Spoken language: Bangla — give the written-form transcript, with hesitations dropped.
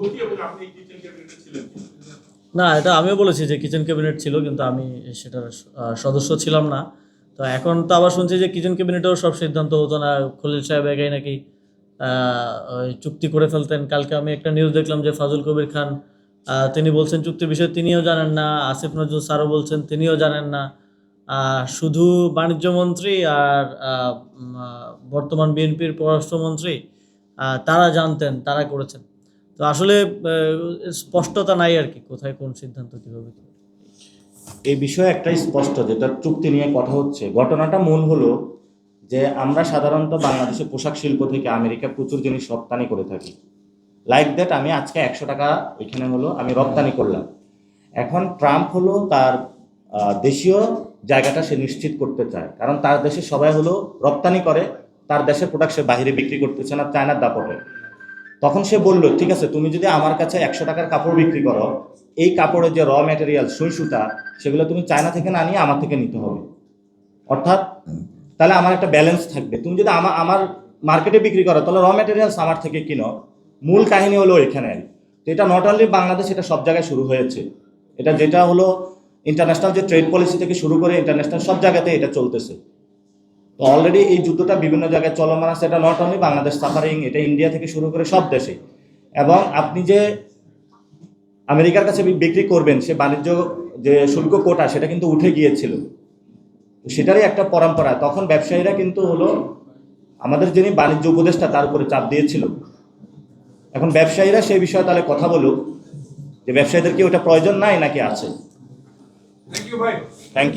সভাপতি এবং আপনি কিচেন ক্যাবিনেটে ছিলেন কিনা? না, এটা আমিও বলেছি যে কিচেন ক্যাবিনেট ছিল, কিন্তু আমি সেটার সদস্য ছিলাম না। তো এখন তো আবার শুনছি যে কিচেন ক্যাবিনেটেও সব সিদ্ধান্ত হতো না, খলিল সাহেব একাই নাকি ওই চুক্তি করে ফেলতেন। কালকে আমি একটা নিউজ দেখলাম যে ফাজুল কবির খান তিনি বলছেন চুক্তির বিষয়ে তিনিও জানেন না, আসিফ নজরুল স্যারও বলছেন তিনিও জানেন না। শুধু বাণিজ্যমন্ত্রী আর বর্তমান বিএনপির পররাষ্ট্রমন্ত্রী তারা জানতেন, তারা করেছেন। তো আসলে স্পষ্টতা নাই আর কি, কোথায় কোন সিদ্ধান্ত কীভাবে কী। এই বিষয়ে একটাই স্পষ্ট, যেটা চুক্তি নিয়ে কথা হচ্ছে, ঘটনাটা মূল হলো যে আমরা সাধারণত বাংলাদেশের পোশাক শিল্প থেকে আমেরিকা প্রচুর জিনিস রপ্তানি করে থাকি। লাইক দ্যাট আমি আজকে 100 টাকা ওইখানে হলো আমি রপ্তানি করলাম। এখন ট্রাম্প হলো তার দেশীয় জায়গাটা সে নিশ্চিত করতে চায়, কারণ তার দেশে সবাই হলো রপ্তানি করে, তার দেশের প্রোডাক্ট সে বাইরে বিক্রি করতেছে না চায়নার দাপটে। তখন সে বলল, ঠিক আছে তুমি যদি আমার কাছে 100 টাকার কাপড় বিক্রি করো, এই কাপড়ের যে র ম্যাটেরিয়াল সুই সুতা সেগুলো তুমি চায়না থেকে না নিয়ে আমার থেকে নিতে হবে। অর্থাৎ তাহলে আমার একটা ব্যালেন্স থাকবে। তুমি যদি আমার মার্কেটে বিক্রি করো তাহলে র ম্যাটেরিয়ালস আমার থেকে কিনো। মূল কাহিনী হলো এখানে। তো এটা নট অনলি বাংলাদেশ, এটা সব জায়গায় শুরু হয়েছে। এটা যেটা হলো ইন্টারন্যাশনাল যে ট্রেড পলিসি থেকে শুরু করে ইন্টারন্যাশনাল সব জায়গাতে এটা চলতেছে। তো অলরেডি এই যুদ্ধটা বিভিন্ন জায়গায় চলমান আছে। এটা নট অনলি বাংলাদেশ সাফারিং, এটা ইন্ডিয়া থেকে শুরু করে সব দেশে। এবং আপনি যে আমেরিকার কাছে বিক্রি করবেন, সে বাণিজ্য যে শুল্ক কোটা সেটা কিন্তু উঠে গিয়েছিল। তো সেটারই একটা পরম্পরা। তখন ব্যবসায়ীরা কিন্তু হলো আমাদের যিনি বাণিজ্য উপদেষ্টা তার উপরে চাপ দিয়েছিল। এখন ব্যবসায়ীরা সেই বিষয়ে তাহলে কথা বলুক যে ব্যবসায়ীদের কি ওটা প্রয়োজন নাই নাকি আছে। থ্যাংক ইউ ভাই। Thank you.